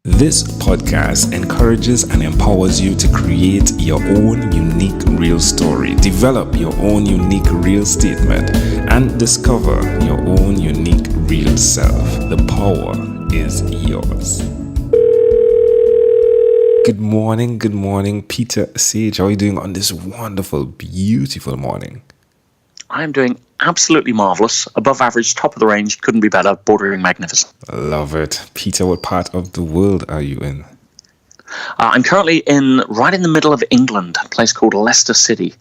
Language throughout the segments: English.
This podcast encourages and empowers you to create your own unique real story, develop your own unique real statement, and discover your own unique real self. The power is yours. Good morning, Peter Sage. How are you doing on this wonderful, beautiful morning? I'm doing absolutely marvelous, above average, top of the range, couldn't be better, bordering magnificent. Love it. Peter, what part of the world are you in? I'm currently right in the middle of England, a place called Leicester City.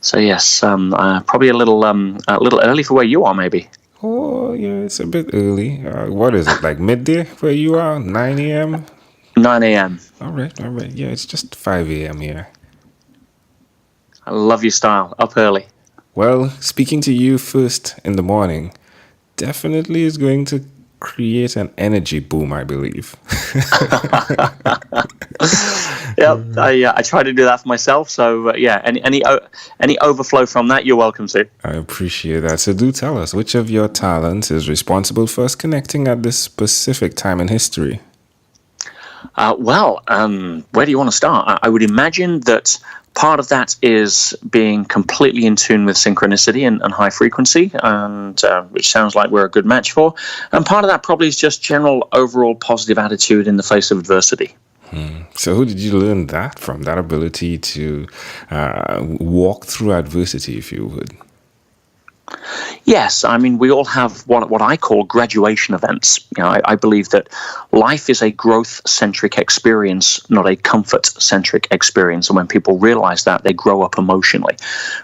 So yes, probably a little early for where you are, maybe. Oh, yeah, it's a bit early. What is it, like midday where you are? 9 a.m.? 9 a.m. All right. Yeah, it's just 5 a.m. here. I love your style, up early. Well, speaking to you first in the morning definitely is going to create an energy boom, I believe. Yep, I try to do that for myself. So any overflow from that, you're welcome to. I appreciate that. So do tell us, which of your talents is responsible for us connecting at this specific time in history? Where do you want to start? I would imagine that part of that is being completely in tune with synchronicity and high frequency, and which sounds like we're a good match for. And part of that probably is just general overall positive attitude in the face of adversity. So who did you learn that from, that ability to walk through adversity, if you would? Yes, I mean, we all have what I call graduation events. You know, I believe that life is a growth-centric experience, not a comfort-centric experience. And when people realize that, they grow up emotionally.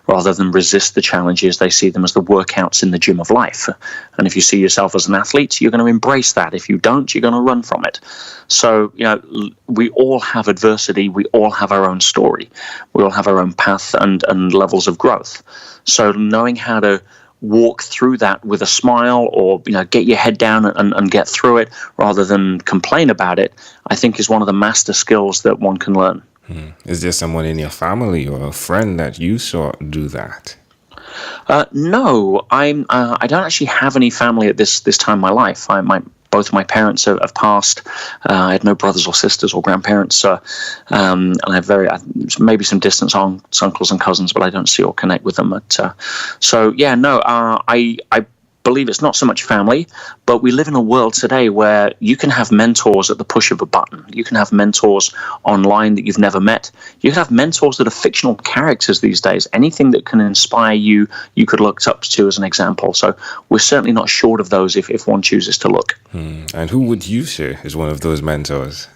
Rather than resist the challenges, they see them as the workouts in the gym of life. And if you see yourself as an athlete, you're going to embrace that. If you don't, you're going to run from it. So, you know, we all have adversity. We all have our own story. We all have our own path and levels of growth. So knowing how to walk through that with a smile, or get your head down and get through it rather than complain about it, I think is one of the master skills that one can learn. Is there someone in your family or a friend that you saw do that? No, I don't actually have any family at this time in my life. Both of my parents have passed. I had no brothers or sisters or grandparents, and I have maybe some distant aunts, uncles, and cousins, but I don't see or connect with them. I believe it's not so much family, but we live in a world today where you can have mentors at the push of a button. You can have mentors online that you've never met. You can have mentors that are fictional characters these days. Anything that can inspire you, you could look up to as an example. So we're certainly not short of those if one chooses to look. And who would you say is one of those mentors?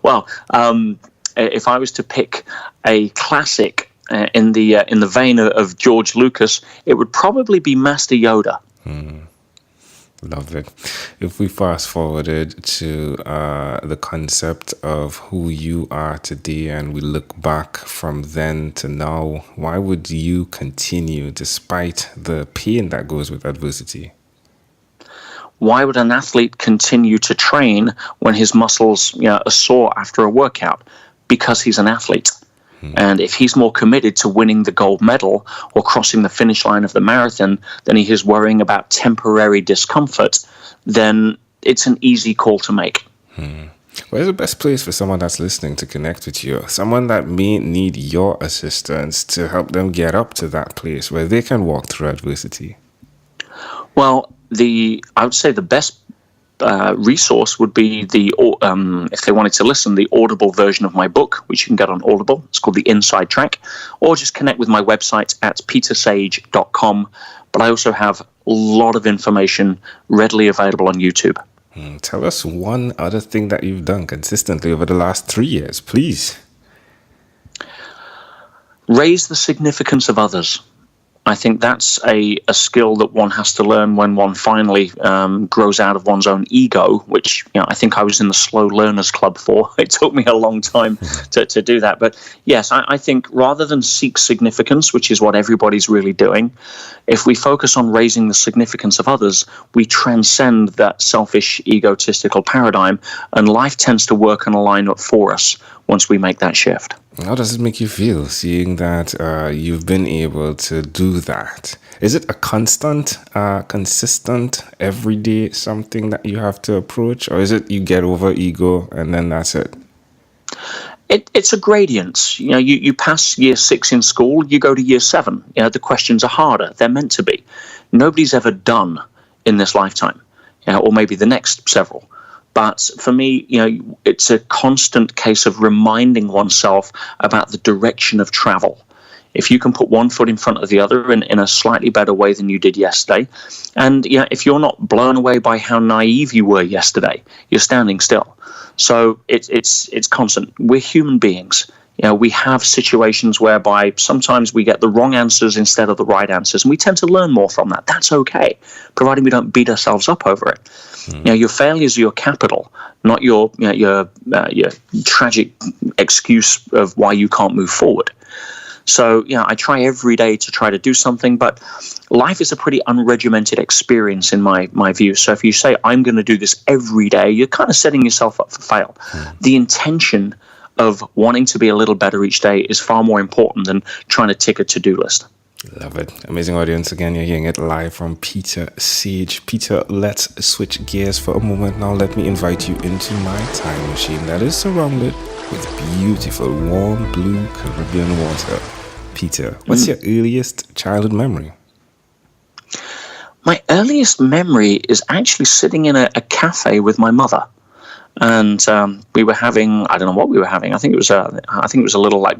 Well, if I was to pick a classic in the vein of George Lucas, it would probably be Master Yoda. Love it. If we fast forwarded to the concept of who you are today and we look back from then to now, why would you continue despite the pain that goes with adversity? Why would an athlete continue to train when his muscles are sore after a workout? Because he's an athlete. And if he's more committed to winning the gold medal or crossing the finish line of the marathon than he is worrying about temporary discomfort, then it's an easy call to make. Where's the best place for someone that's listening to connect with you? Someone that may need your assistance to help them get up to that place where they can walk through adversity? Well, I would say the best resource would be if they wanted to listen, the Audible version of my book, which you can get on Audible. It's called The Inside Track, or just connect with my website at petersage.com. But I also have a lot of information readily available on YouTube. Tell us one other thing that you've done consistently over the last 3 years, please. Raise the significance of others. I think that's a skill that one has to learn when one finally grows out of one's own ego, which I think I was in the slow learners club for. It took me a long time to do that. But yes, I think rather than seek significance, which is what everybody's really doing, if we focus on raising the significance of others, we transcend that selfish, egotistical paradigm, and life tends to work and align up for us once we make that shift. How does it make you feel seeing that you've been able to do that? Is it a constant, consistent, everyday something that you have to approach? Or is it you get over ego and then that's it? It's a gradient. You pass year 6 in school, you go to year 7. The questions are harder. They're meant to be. Nobody's ever done in this lifetime, or maybe the next several. But for me, it's a constant case of reminding oneself about the direction of travel. If you can put one foot in front of the other in a slightly better way than you did yesterday, and if you're not blown away by how naive you were yesterday, you're standing still. So it's constant. We're human beings. We have situations whereby sometimes we get the wrong answers instead of the right answers, and we tend to learn more from that. That's okay, providing we don't beat ourselves up over it. Your failures are your capital, not your tragic excuse of why you can't move forward. So, I try every day to try to do something, but life is a pretty unregimented experience in my view. So if you say, I'm going to do this every day, you're kind of setting yourself up for fail. The intention of wanting to be a little better each day is far more important than trying to tick a to-do list. Love it. Amazing audience. Again, you're hearing it live from Peter Sage. Peter, let's switch gears for a moment now. Let me invite you into my time machine that is surrounded with beautiful, warm, blue Caribbean water. Peter, what's your earliest childhood memory? My earliest memory is actually sitting in a cafe with my mother. And we were having, I don't know what we were having. I think it was a little like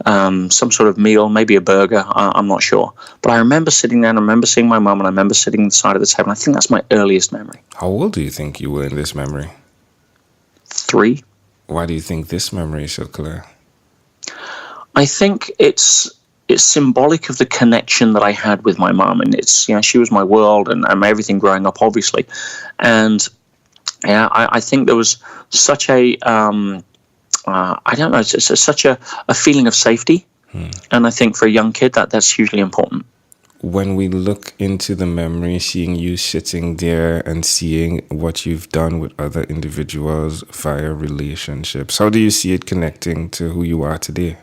some sort of meal, maybe a burger. I'm not sure. But I remember sitting there and I remember seeing my mum and I remember sitting on the side of the table. And I think that's my earliest memory. How old do you think you were in this memory? 3. Why do you think this memory is so clear? I think it's symbolic of the connection that I had with my mum. And she was my world and everything growing up, obviously. And I think there was such a, I don't know, it's such a feeling of safety. And I think for a young kid, that's hugely important. When we look into the memory, seeing you sitting there and seeing what you've done with other individuals via relationships, how do you see it connecting to who you are today?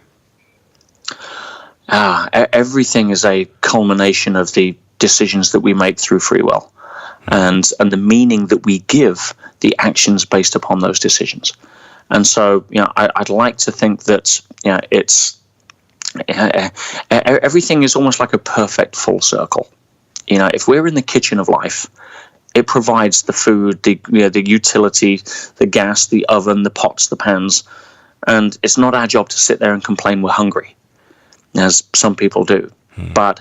Everything is a culmination of the decisions that we make through free will. And the meaning that we give the actions based upon those decisions. And so, I'd like to think that, it's everything is almost like a perfect full circle. If we're in the kitchen of life, it provides the food, the utility, the gas, the oven, the pots, the pans, and it's not our job to sit there and complain we're hungry, as some people do. But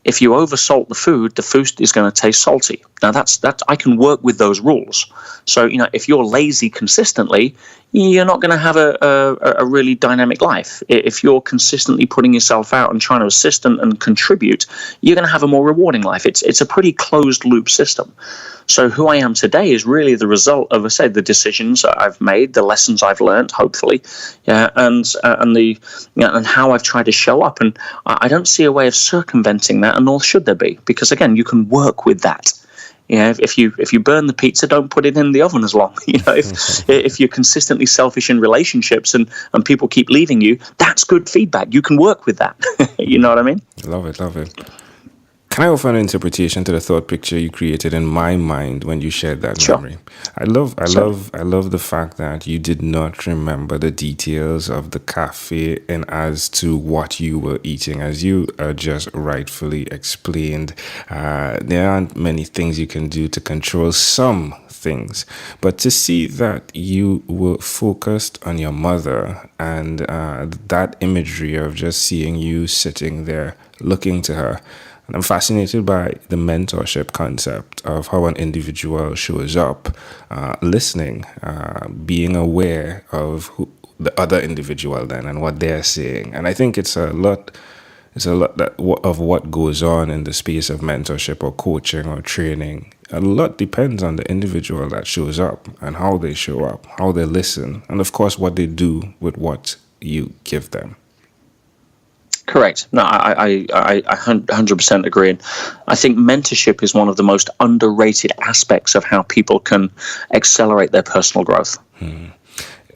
if you oversalt the food is going to taste salty. Now that's I can work with those rules. So if you're lazy consistently, you're not going to have a really dynamic life. If you're consistently putting yourself out and trying to assist and contribute, you're going to have a more rewarding life. It's a pretty closed loop system. So who I am today is really the result of, I say, the decisions I've made, the lessons I've learned, hopefully, and how I've tried to show up. And I don't see a way of circumventing that, and nor should there be, because again, you can work with that. If you burn the pizza, don't put it in the oven as long. If you're consistently selfish in relationships and people keep leaving you, that's good feedback. You can work with that. You know what I mean? Love it. Can I offer an interpretation to the thought picture you created in my mind when you shared that memory? I love the fact that you did not remember the details of the cafe and as to what you were eating, as you just rightfully explained. There aren't many things you can do to control some things, but to see that you were focused on your mother and that imagery of just seeing you sitting there looking to her. And I'm fascinated by the mentorship concept of how an individual shows up, listening, being aware of the other individual then and what they're saying. And I think it's a lot of what goes on in the space of mentorship or coaching or training. A lot depends on the individual that shows up and how they show up, how they listen, and of course what they do with what you give them. Correct. No, I 100% agree. And I think mentorship is one of the most underrated aspects of how people can accelerate their personal growth.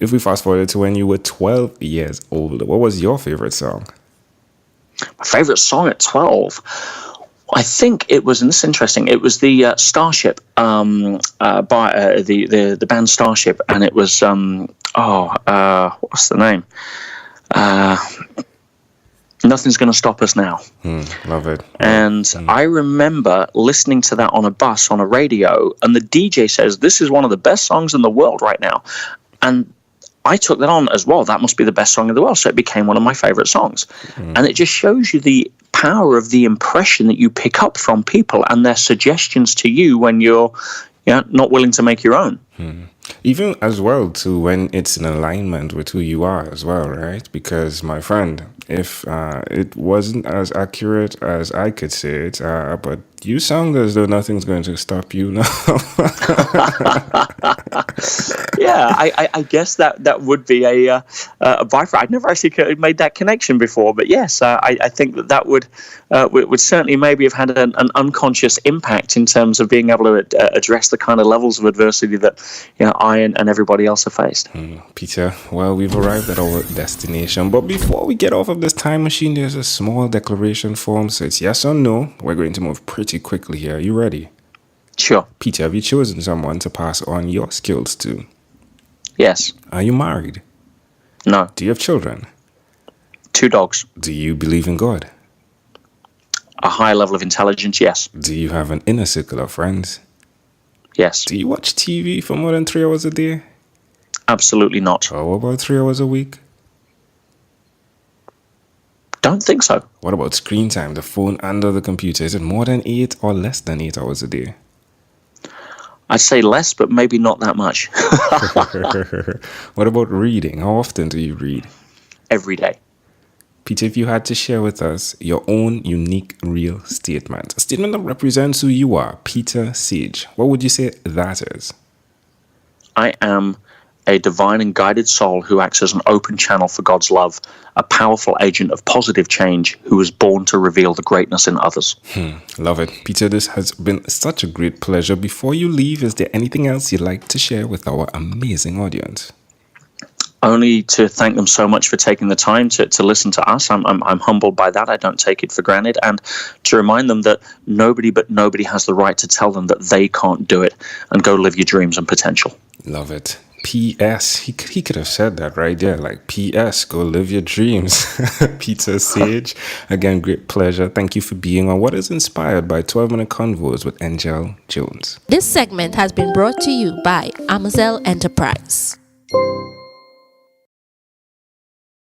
If we fast forward to when you were 12 years old, what was your favorite song? My favorite song at 12, I think it was, and this is interesting, it was the Starship, by the band Starship, and it was, what's the name? Nothing's Gonna Stop Us Now. Love it. And I remember listening to that on a bus, on a radio, and the DJ says, this is one of the best songs in the world right now. And I took that on as well. That must be the best song in the world. So it became one of my favorite songs. And it just shows you the power of the impression that you pick up from people and their suggestions to you when you're not willing to make your own. Even as well, too, when it's in alignment with who you are as well, right? Because, my friend, if it wasn't as accurate as I could say it, but you sound as though nothing's going to stop you now. Yeah, I guess that would be a byproduct. I'd never actually made that connection before, but yes, I think that would certainly maybe have had an unconscious impact in terms of being able to address the kind of levels of adversity that I and everybody else have faced. Peter, well, we've arrived at our destination, but before we get off of this time machine, there's a small declaration form, so it's yes or no. We're going to move pretty quickly here. Are you ready? Sure. Peter, have you chosen someone to pass on your skills to? Yes. Are you married? No. Do you have children? 2 dogs. Do you believe in God? A high level of intelligence, yes. Do you have an inner circle of friends? Yes. Do you watch TV for more than 3 hours a day? Absolutely not. How about 3 hours a week? Don't think so. What about screen time, the phone and the computer? Is it more than 8 or less than 8 hours a day? I'd say less, but maybe not that much. What about reading? How often do you read? Every day. Peter, if you had to share with us your own unique real statement, a statement that represents who you are, Peter Sage, what would you say that is? I am a divine and guided soul who acts as an open channel for God's love, a powerful agent of positive change who is born to reveal the greatness in others. Love it. Peter, this has been such a great pleasure. Before you leave, is there anything else you'd like to share with our amazing audience? Only to thank them so much for taking the time to listen to us. I'm humbled by that. I don't take it for granted. And to remind them that nobody has the right to tell them that they can't do it, and go live your dreams and potential. Love it. P.S. He could have said that right there, like P.S. Go live your dreams. Peter Sage, again, great pleasure. Thank you for being on What is Inspired by 12-Minute Convos with Angel Jones. This segment has been brought to you by Amazel Enterprise.